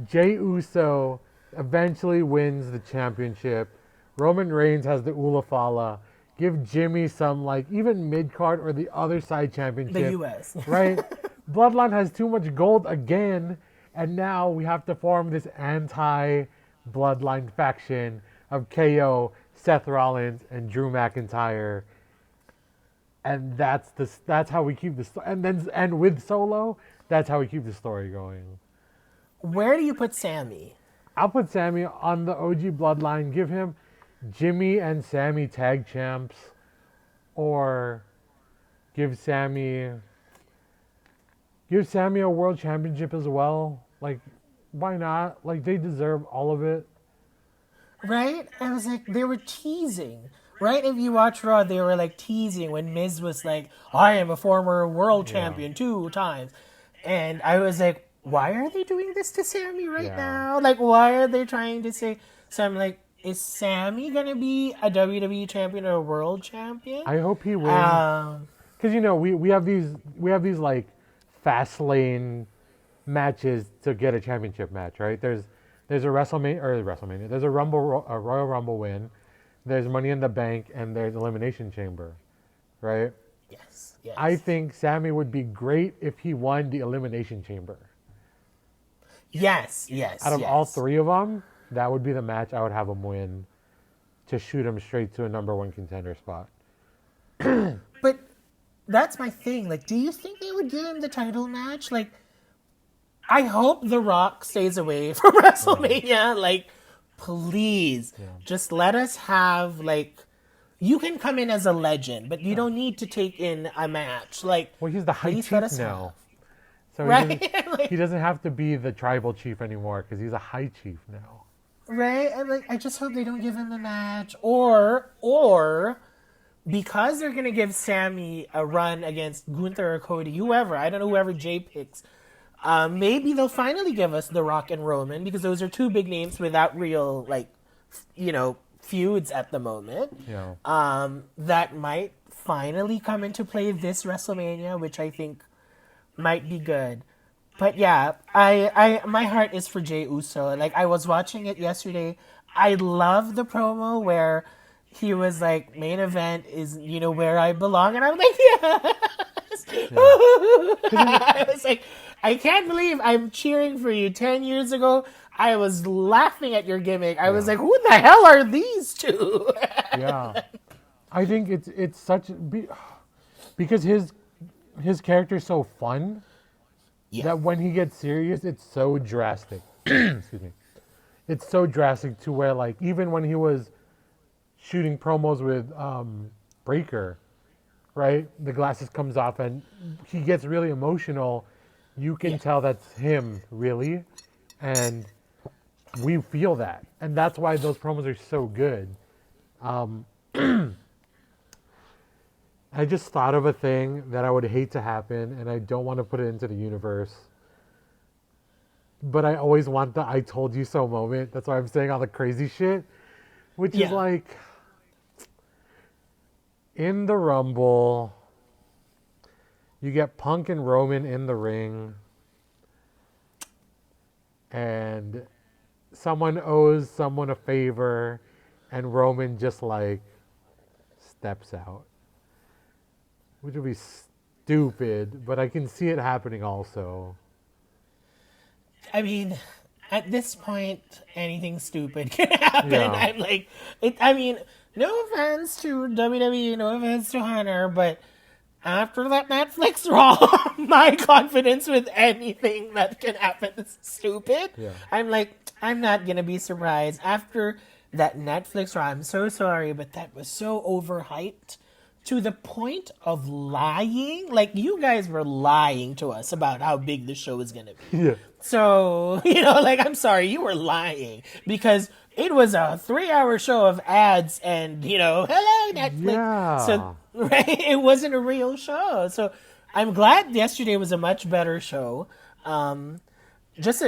Jay Uso eventually wins the championship. Roman Reigns has the Ula Fala. Give Jimmy some even mid card or the other side championship. The US. Right? Bloodline has too much gold again. And now we have to form this anti-Bloodline faction of KO, Seth Rollins, and Drew McIntyre. And that's how we keep the story. And with Solo, that's how we keep the story going. Where do you put Sammy? I'll put Sammy on the OG Bloodline. Give him Jimmy and Sammy tag champs, or give Sammy a world championship as well. Why not? They deserve all of it. Right? I was like, they were teasing. Right? If you watch Raw, they were teasing when Miz was like, I am a former world champion 2 times. And I was like, why are they doing this to Sammy now? Why are they trying to say... So I'm like, is Sammy going to be a WWE champion or a world champion? I hope he wins. Because, we have these fast lane matches to get a championship match, right? There's a WrestleMania. There's a Royal Rumble win. There's Money in the Bank, and there's Elimination Chamber, right? Yes. I Yes. think Sammy would be great if he won the Elimination Chamber. Yes. Out Yes. of all Yes. three of them, that would be the match I would have him win to shoot him straight to a number one contender spot. But that's my thing. Like, do you think they would give him the title match? Like, I hope The Rock stays away from WrestleMania. Like, please, just let us have, like, you can come in as a legend, but you don't need to take in a match. Like, Well, he's the high please let chief us now. So right? he doesn't have to be the tribal chief anymore because he's a high chief now. Right? And like, I just hope they don't give him the match, or because they're gonna give Sammy a run against Gunther or Cody, whoever. I don't know, whoever Jay picks. Maybe they'll finally give us The Rock and Roman because those are two big names without real feuds at the moment. Yeah. That might finally come into play this WrestleMania, which I think might be good. But yeah, I my heart is for Jey Uso. Like, I was watching it yesterday. I love the promo where he was like, main event is, where I belong, and I'm like, yes. I was like, I can't believe I'm cheering for you. 10 years ago, I was laughing at your gimmick. I was like, who the hell are these two? Yeah. I think it's such because his character is so fun that when he gets serious, it's so drastic. Excuse me. It's so drastic to where, like, even when he was shooting promos with Breaker, right? The glasses comes off and he gets really emotional. You can tell that's him, really, and we feel that, and that's why those promos are so good. I just thought of a thing that I would hate to happen, and I don't want to put it into the universe. But I always want the "I told you so" moment. That's why I'm saying all the crazy shit, which is like in the Rumble, you get Punk and Roman in the ring, and someone owes someone a favor, and Roman just like steps out. Which would be stupid, but I can see it happening also. I mean, at this point, anything stupid can happen. Yeah. I'm like, I mean, no offense to WWE, no offense to Hunter, but after that Netflix Raw, my confidence with anything that can happen is stupid. Yeah. I'm like, I'm not gonna be surprised after that Netflix Raw. I'm so sorry, but that was so overhyped to the point of lying. Like, you guys were lying to us about how big the show is gonna be. Yeah. So, like, I'm sorry, you were lying because it was a 3-hour show of ads and, hello, Netflix. Yeah. So, right, it wasn't a real show. So, I'm glad yesterday was a much better show. I just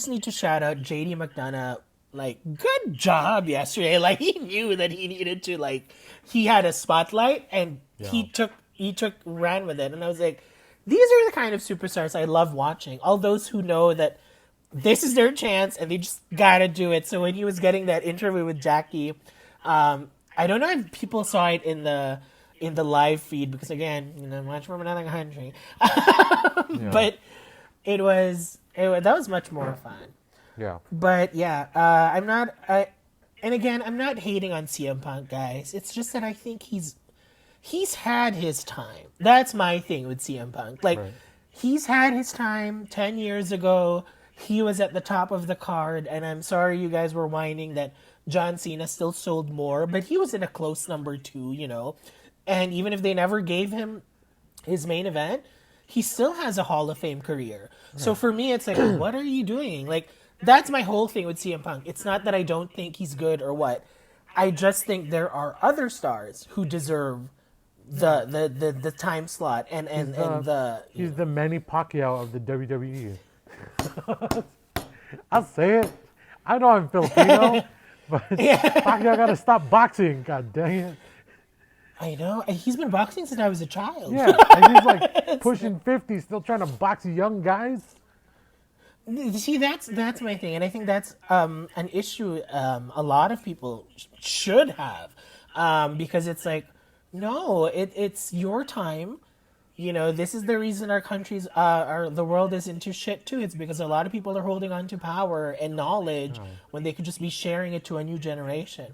need to shout out JD McDonough. Like, good job yesterday. Like, he knew that he needed to, like, he had a spotlight and he ran with it. And I was like, these are the kind of superstars I love watching. All those who know that this is their chance and they just gotta do it. So when he was getting that interview with Jackie, I don't know if people saw it in the live feed because, again, much from another country. But that was much more fun. Yeah. But yeah, I'm not hating on CM Punk, guys. It's just that I think he's had his time. That's my thing with CM Punk. Like, he's had his time 10 years ago. He was at the top of the card, and I'm sorry you guys were whining that John Cena still sold more, but he was in a close number 2, And even if they never gave him his main event, he still has a Hall of Fame career. Right. So for me, it's like, what are you doing? Like, that's my whole thing with CM Punk. It's not that I don't think he's good or what. I just think there are other stars who deserve the time slot and he's the Manny Pacquiao of the WWE. I'll say it. I know I'm Filipino, but Pacquiao gotta stop boxing. God dang it. I know. He's been boxing since I was a child. Yeah, and he's like pushing 50, still trying to box young guys. See, that's my thing, and I think that's an issue a lot of people should have, because it's like, No, it's your time. This is the reason our countries, the world is into shit too. It's because a lot of people are holding on to power and knowledge Oh. when they could just be sharing it to a new generation.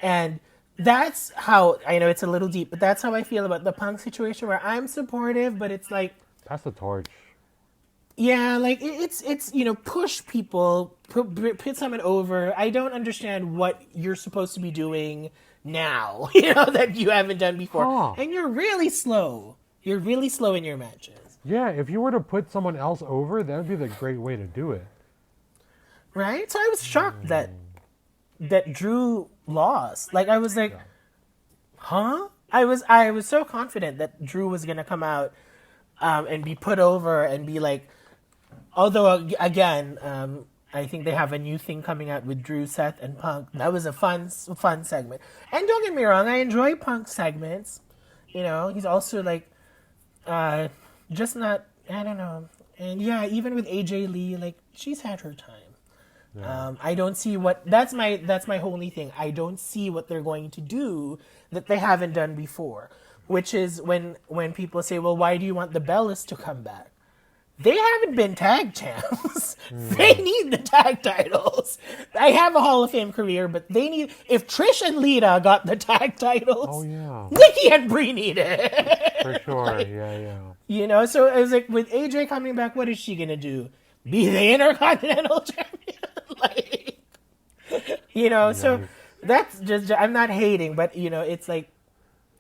And that's how, I know it's a little deep, but that's how I feel about the Punk situation where I'm supportive, but it's like, Pass the torch. yeah, like it's push people, put someone over. I don't understand what you're supposed to be doing now, that you haven't done before. Huh. And you're really slow. You're really slow in your matches. Yeah, if you were to put someone else over, that would be the great way to do it. Right? So I was shocked that Drew lost. Like I was like, Yeah. huh? I was so confident that Drew was gonna come out and be put over and be like, although again, I think they have a new thing coming out with Drew, Seth, and Punk. That was a fun segment. And don't get me wrong, I enjoy Punk segments. He's also like, just not. I don't know. And yeah, even with AJ Lee, like she's had her time. Yeah. I don't see what that's my only thing. I don't see what they're going to do that they haven't done before. Which is when people say, "Well, why do you want the Bellas to come back?" They haven't been tag champs. They need the tag titles. I have a Hall of Fame career, but they need. If Trish and Lita got the tag titles, Oh yeah, Nikki and Brie need it. for sure. Yeah. So it was like with AJ coming back, what is she gonna do? Be the Intercontinental Champion? like, so Nice. that's just. I'm not hating, but it's like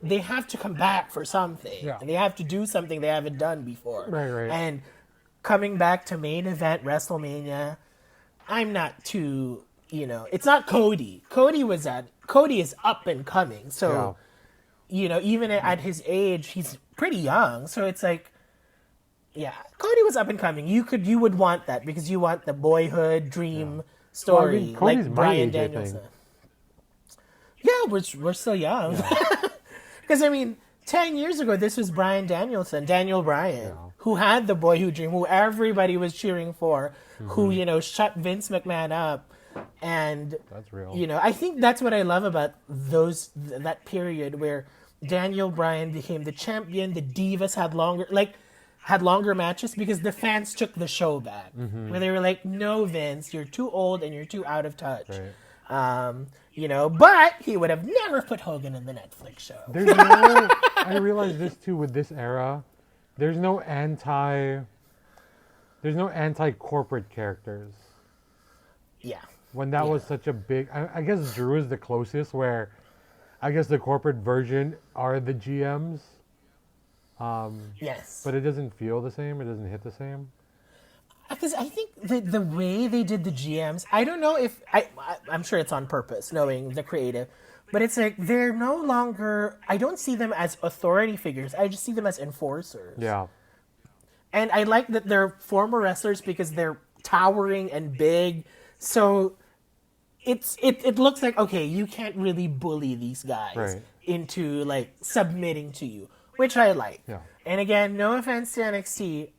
they have to come back for something, Yeah. and they have to do something they haven't done before. Right. And coming back to main event WrestleMania, I'm not too. It's not Cody. Cody is up and coming, so. Even at his age, he's pretty young. So it's like, yeah, Cody was up and coming. You would want that because you want the boyhood dream story, Well, I mean, Cody's like my Bryan age, I Danielson. think. Yeah, we're still young. Because 10 years ago, this was Bryan Danielson, Daniel Bryan, Yeah. who had the boyhood dream, who everybody was cheering for, Mm-hmm. who shut Vince McMahon up, and That's real. I think that's what I love about that period where Daniel Bryan became the champion. The Divas had longer matches because the fans took the show back. Where they were like, "No, Vince, you're too old and you're too out of touch." Right. But he would have never put Hogan in the Netflix show. I realize this too with this era. There's no corporate characters. Yeah. When that was such a big, I guess Drew is the closest. Where, I guess the corporate version are the GMs. Yes. But it doesn't feel the same. It doesn't hit the same. Because I think the way they did the GMs, I don't know if I'm sure it's on purpose, knowing the creative, but it's like they're no longer. I don't see them as authority figures. I just see them as enforcers. Yeah. And I like that they're former wrestlers because they're towering and big. So it looks like, okay, you can't really bully these guys Right. into like submitting to you, which I like. Yeah. And again, no offense to NXT,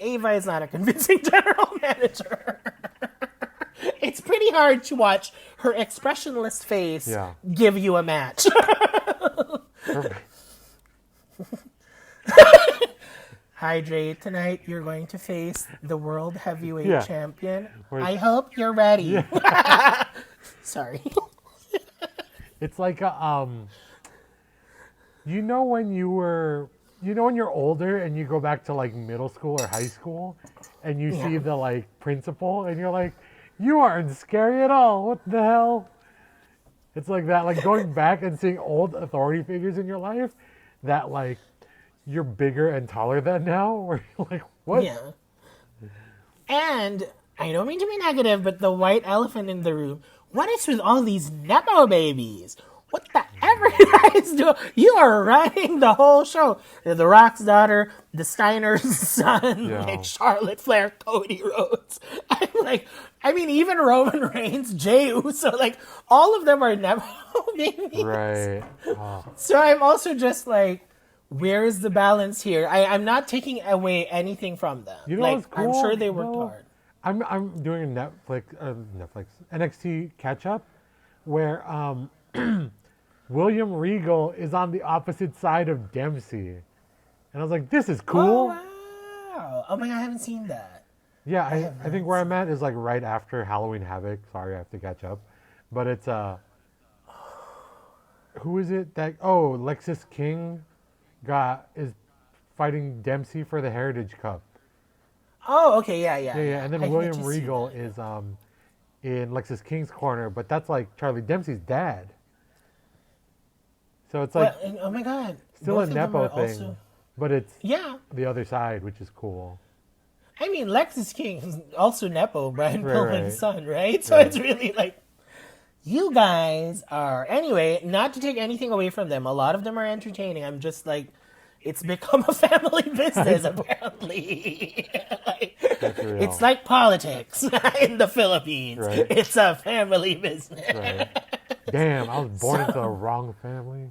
Ava is not a convincing general manager. It's pretty hard to watch her expressionless face Yeah. give you a match. Perfect. Hydrate, tonight you're going to face the world heavyweight Yeah. champion. Where's- I hope you're ready. Sorry. It's like when you're older and you go back to like middle school or high school and you see the like principal and you're like, you aren't scary at all. What the hell? It's like that, like going back and seeing old authority figures in your life that like you're bigger and taller than now, where you're like, what? Yeah. And I don't mean to be negative, but the white elephant in the room, what is with all these Nepo babies? What the ever you guys do? You are running the whole show. The Rock's daughter, the Steiner's son, Yeah. like Charlotte Flair, Cody Rhodes. I'm like, even Roman Reigns, Jey Uso, like all of them are Nepo babies. Right. Oh, So I'm also just like, where is the balance here? I'm not taking away anything from them. You know like, what's cool? I'm sure they worked No. hard. I'm doing a Netflix NXT catch up where William Regal is on the opposite side of Dempsey. And I was like, this is Oh cool. wow! Oh my god, I haven't seen that. Yeah, I I have think not where I'm seen. at is like right after Halloween Havoc. Sorry, I have to catch up. But it's who is it that Lexis King got is fighting Dempsey for the Heritage Cup. Oh, okay, yeah, Yeah, yeah, yeah, yeah. and then I've yet William to see Regal that. is in Lexis King's corner, but that's like Charlie Dempsey's dad. So it's like Well, and, oh my god, still a both of them nepo are also. thing, but it's Yeah, the other side, which is cool. I mean Lexus King is also Nepo, Brian Right, Pillman's right, son, right? So it's right. really like you guys are. Anyway, not to take anything away from them, a lot of them are entertaining. I'm just like, it's become a family I business know. apparently. Like, That's it's real. like politics in the Philippines. Right, It's a family business. right. Damn, I was born into the So, wrong family.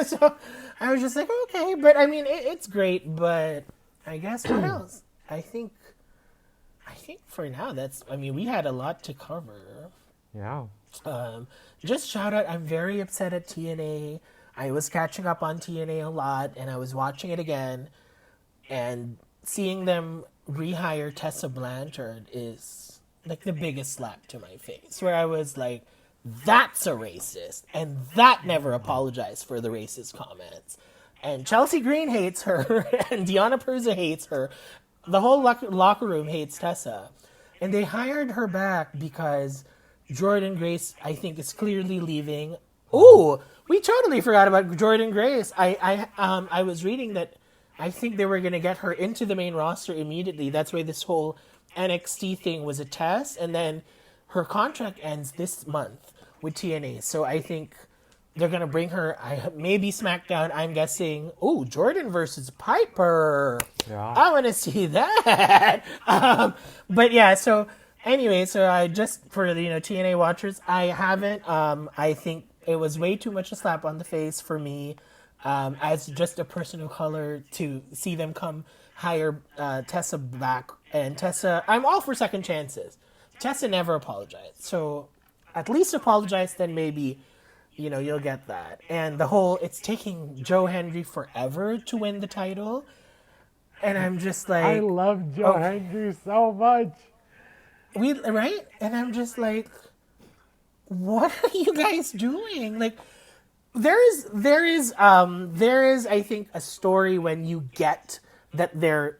so I was just like, okay, but I mean, it's great. But I guess what else? I think for now that's. I mean, we had a lot to cover. Yeah. Um, just shout out, I'm very upset at TNA. I was catching up on TNA a lot, and I was watching it again, and seeing them rehire Tessa Blanchard is like the biggest slap to my face. Where I was like, "That's a racist," and that never apologized for the racist comments. And Chelsea Green hates her, and Deanna Purza hates her. The whole locker room hates Tessa, and they hired her back because Jordan Grace, I think, is clearly leaving. Ooh, we totally forgot about Jordan Grace. I was reading that I think they were gonna get her into the main roster immediately. That's why this whole NXT thing was a test, and then her contract ends this month with TNA. So I think they're gonna bring her. Maybe SmackDown. I'm guessing. Oh, Jordan versus Piper. Yeah. I want to see that. But yeah. So anyway, so I just for the TNA watchers, I haven't. I think it was way too much a slap on the face for me, as just a person of color to see them come hire Tessa back and Tessa. I'm all for second chances. Tessa never apologized, so at least apologize. Then maybe you'll get that. And the whole it's taking Joe Hendry forever to win the title, and I'm just I like, love Joe okay, Hendry so much. we right, and I'm just like, what are you guys doing? Like, there is I think a story when you get that they're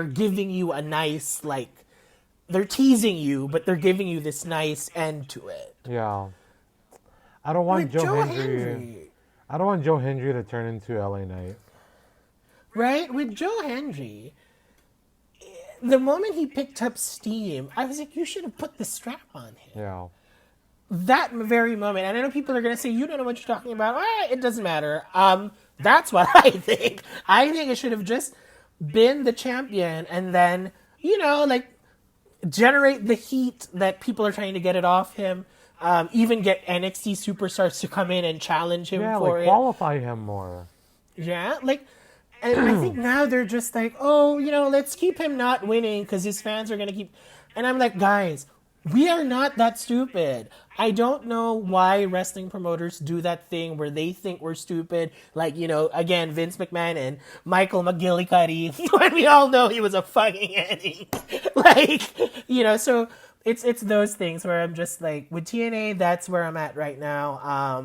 giving you a nice like they're teasing you, but they're giving you this nice end to it. Yeah. I don't want With Joe Joe Hendry. Hendry, I don't want Joe Hendry to turn into LA Knight. right? With Joe Hendry, the moment he picked up steam, I was like, you should have put the strap on him. Yeah. That very moment, and I know people are going to say, you don't know what you're talking about. It doesn't matter. That's what I think. I think it should have just been the champion and then, like, generate the heat that people are trying to get it off him. Even get NXT superstars to come in and challenge him Yeah, like for it. qualify him more. Yeah, like, and I think now they're just like, oh, let's keep him not winning because his fans are gonna keep. And I'm like, guys, we are not that stupid. I don't know why wrestling promoters do that thing where they think we're stupid. Like, again, Vince McMahon and Michael McGillicuddy, when we all know he was a fucking Eddie. Like, so it's those things where I'm just like, with TNA, that's where I'm at right now.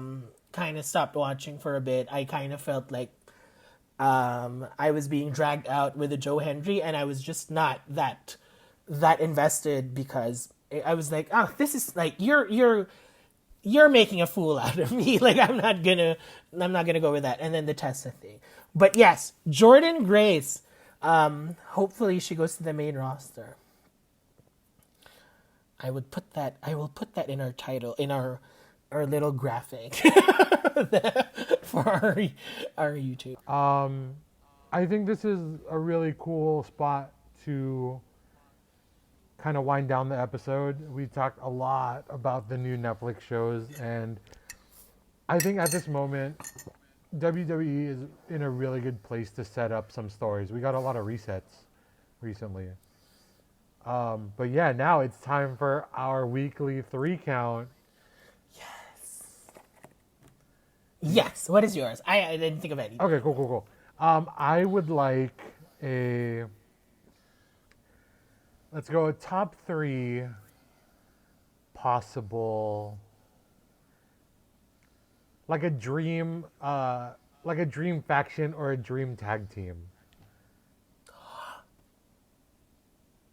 Kind of stopped watching for a bit. I kind of felt like I was being dragged out with a Joe Hendry, and I was just not that invested because I was like, oh, this is like you're making a fool out of me. Like I'm not gonna go with that. And then the Tessa thing, but yes, Jordan Grace. Hopefully she goes to the main roster. I will put that in our title in our little graphic for our YouTube. I think this is a really cool spot to kind of wind down the episode. We talked a lot about the new Netflix shows, and I think at this moment, WWE is in a really good place to set up some stories. We got a lot of resets recently. But yeah, now it's time for our weekly 3 count. Yes. What is yours? I didn't think of any. Okay, cool. I would like a. Let's go a top 3 possible, like a dream, faction or a dream tag team.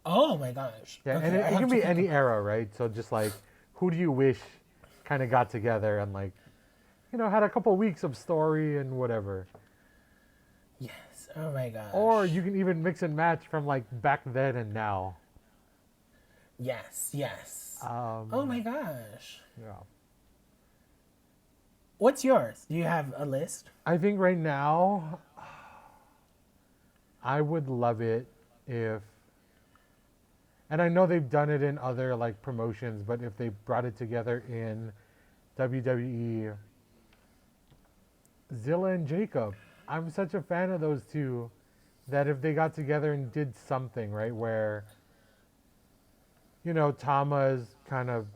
Oh my gosh. Yeah, Okay, and I it have can to be think any era, right? So just like, who do you wish kind of got together and like, had a couple weeks of story and whatever. Yes. Oh my gosh. Or you can even mix and match from like back then and now. Yes. Oh my gosh. Yeah. What's yours? Do you have a list? I think right now, I would love it if, and I know they've done it in other like promotions, but if they brought it together in WWE, Zilla and Jacob. I'm such a fan of those two that if they got together and did something, right, where, Tama is kind of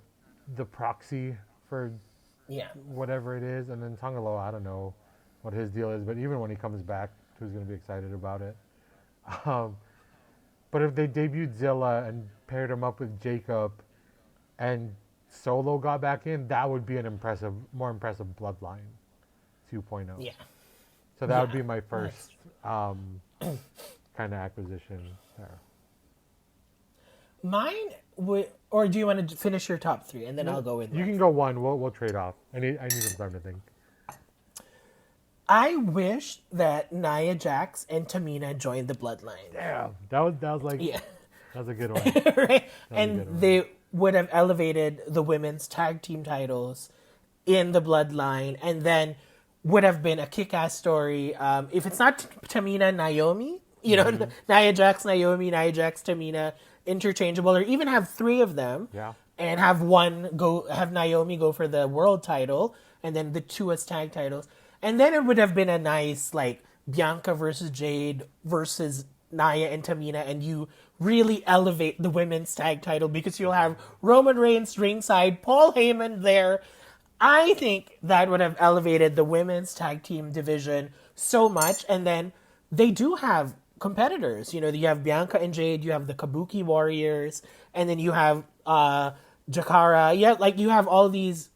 the proxy for Yeah. whatever it is, and then Tangaloa, I don't know what his deal is, but even when he comes back, who's going to be excited about it? Um, but if they debuted Zilla and paired him up with Jacob, and Solo got back in, that would be more impressive Bloodline 2.0. Yeah. So that would Yeah. be my first kind of acquisition there. Mine would, or do you want to finish your top 3 and then I'll go with You mine? can go one. We'll trade off. I need some time to think. I wish that Nia Jax and Tamina joined the Bloodline. Damn, that was like Yeah. that was a good one. Right? good And one. they would have elevated the women's tag team titles in the Bloodline, and then would have been a kick-ass story. If it's not Tamina Naomi, Nia Jax Naomi, Nia Jax Tamina, interchangeable, or even have 3 of them, Yeah. and have Naomi go for the world title, and then the 2 as tag titles, and then it would have been a nice like Bianca versus Jade versus Nia and Tamina, and you really elevate the women's tag title because you'll have Roman Reigns ringside, Paul Heyman there. I think that would have elevated the women's tag team division so much. And then they do have competitors. You have Bianca and Jade, you have the Kabuki Warriors, and then you have Jakara. Yeah, like you have all these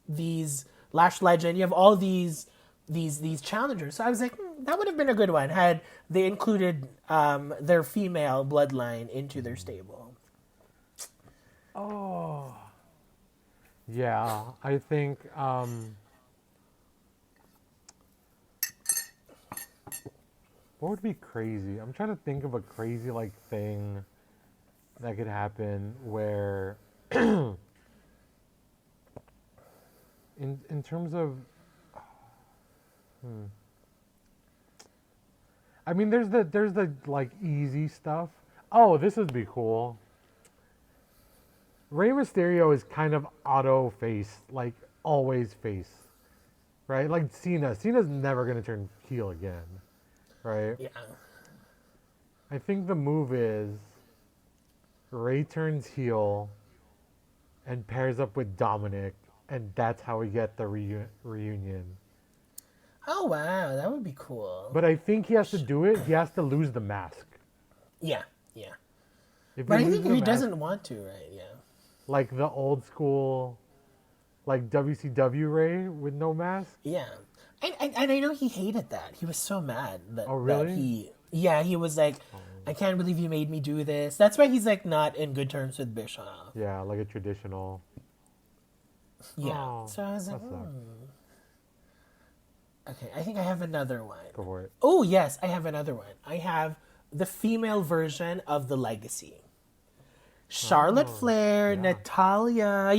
Lash Legend. You have all these challengers. So I was like, that would have been a good one had they included their female bloodline into their stable. Oh. Yeah, I think what would be crazy? I'm trying to think of a crazy like thing that could happen where in terms of I mean there's the like easy stuff. Oh, this would be cool. Rey Mysterio is kind of auto face, like always face, right? Like Cena. Cena's never going to turn heel again, right? Yeah. I think the move is Rey turns heel and pairs up with Dominic, and that's how we get the reunion. Oh wow, that would be cool. But I think he has to do it. He has to lose the mask. Yeah. If But I loses think the he mask, doesn't want to, right? Yeah. like the old school, like WCW Ray with no mask. Yeah. And I know he hated that. He was so mad that, Oh, really? that he was like, I can't believe you made me do this. That's why he's like not in good terms with Bischoff. Yeah, like a traditional. Yeah. Oh, So I was like, that sucks. Okay, I think I have another one. Go for it. Oh, yes, I have another one. I have the female version of the Legacy. Charlotte Flair, yeah. Natalia,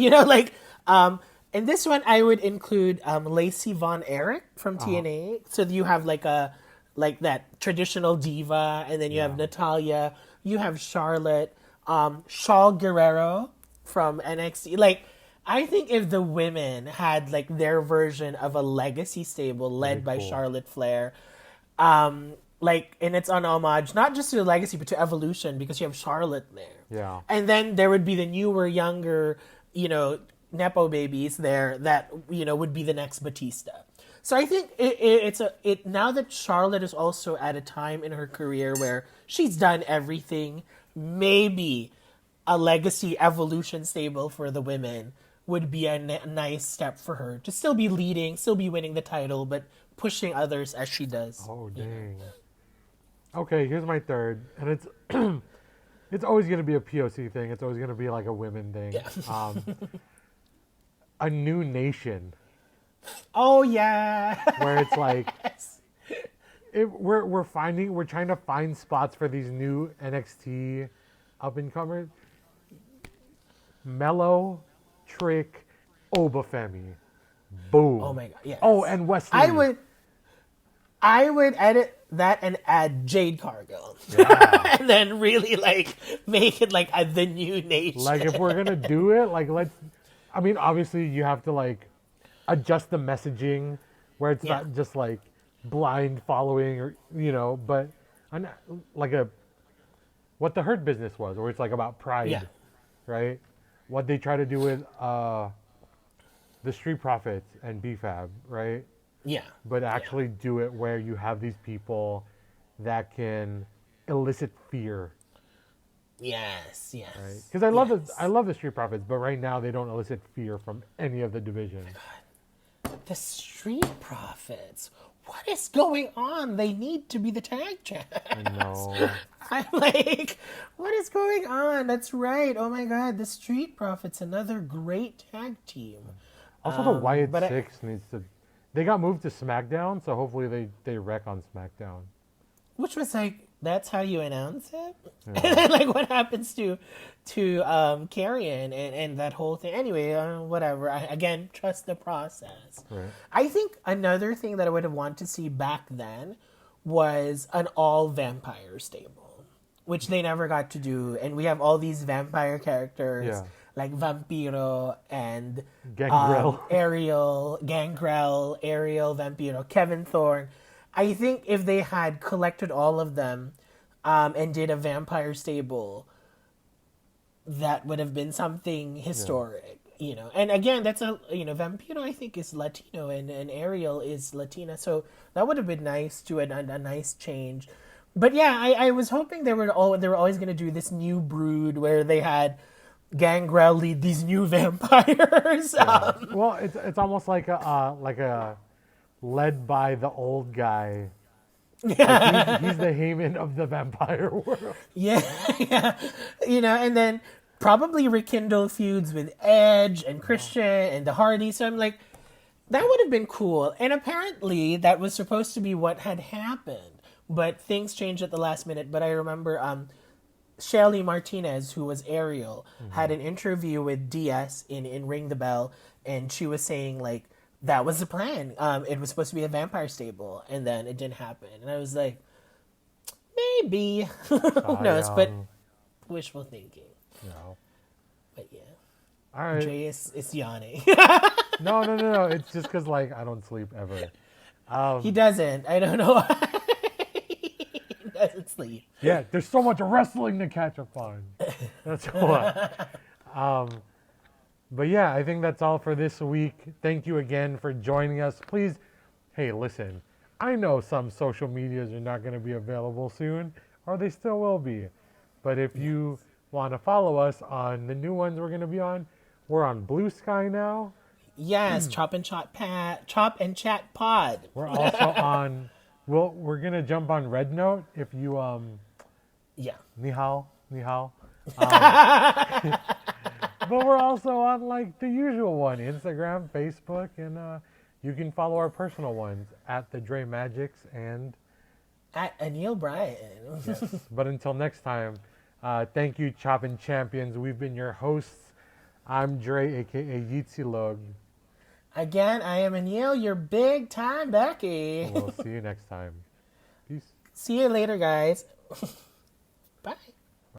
in this one I would include Lacey Von Erich from TNA. So you have like that traditional diva, and then you have Natalia, you have Charlotte, Shaw Guerrero from NXT. Like, I think if the women had like their version of a Legacy stable led by cool. Charlotte Flair, and it's on homage not just to the Legacy but to Evolution because you have Charlotte there. Yeah. And then there would be the newer, younger, Nepo babies there that, would be the next Batista. So I think it's now that Charlotte is also at a time in her career where she's done everything. Maybe a legacy evolution stable for the women would be a nice step for her to still be leading, still be winning the title, but pushing others as she does. Oh dang. Okay, here's my third, and it's it's always going to be a POC thing. It's always going to be like a women thing. Yeah. A new nation Oh yeah. where it's like we're trying to find spots for these new NXT up and comers. Mello, Trick, Obafemi, boom. Oh my god. Yeah. Oh, and Wesley. I would edit that and add Jade Cargill, Yeah. and then really like make it like the new nation. Like if we're gonna do it, like let's. I mean, obviously you have to like adjust the messaging where it's not just like blind following or but like what the Hurt Business was, where it's like about pride, Yeah. right? What they try to do with the Street Profits and BFAB, right? Yeah. But actually do it where you have these people that can elicit fear, Yes. Yes. right? Because I love the Street Profits, but right now they don't elicit fear from any of the divisions. The Street Profits. What is going on? They need to be the tag champs. I know. I'm like, what is going on? That's right. Oh my god, the Street Profits, another great tag team. Also, the Wyatt but Six needs to. They got moved to SmackDown, so hopefully they wreck on SmackDown. Which was like, that's how you announce it? Yeah. And then, like, what happens to Karrion and that whole thing? Anyway, whatever. Again, trust the process. Right. I think another thing that I would have wanted to see back then was an all-vampire stable, which they never got to do. And we have all these vampire characters, like Vampiro and Gangrel. Gangrel, Ariel, Vampiro, Kevin Thorne. I think if they had collected all of them and did a vampire stable, that would have been something historic, And again, that's Vampiro I think is Latino and Ariel is Latina, so that would have been nice to a nice change. But yeah, I was hoping they were always going to do this new brood where they had Gangrel lead these new vampires. Yeah. Well, it's almost like a led by the old guy. Like he's the Heyman of the vampire world. Yeah, and then probably rekindle feuds with Edge and Christian and the Hardys. So I'm like, that would have been cool. And apparently that was supposed to be what had happened, but things changed at the last minute. But I remember Shelly Martinez, who was Ariel, had an interview with DS in Ring the Bell, and she was saying like, that was the plan. It was supposed to be a vampire stable, and then it didn't happen. And I was like, maybe. Who knows? But wishful thinking. No. But yeah. All right. Jay is yawning. No. It's just because, like, I don't sleep ever. He doesn't. I don't know why. He doesn't sleep. Yeah, there's so much wrestling to catch up on. That's why. But yeah, I think that's all for this week. Thank you again for joining us. Please, hey, listen, I know some social medias are not going to be available soon, or they still will be. But if you want to follow us on the new ones we're going to be on, we're on Blue Sky now. Yes, Chop and Chat Pod. We're also on, we're going to jump on Red Note if you, yeah. Ni hao. But we're also on like the usual one, Instagram, Facebook, and you can follow our personal ones at the Dre Magics and at Anil Bryan. Yes. But until next time, thank you, ChopnChampions. We've been your hosts. I'm Dre, aka Yitsilog. Again, I am Anil, your big time Becky. We'll see you next time. Peace. See you later, guys. Bye.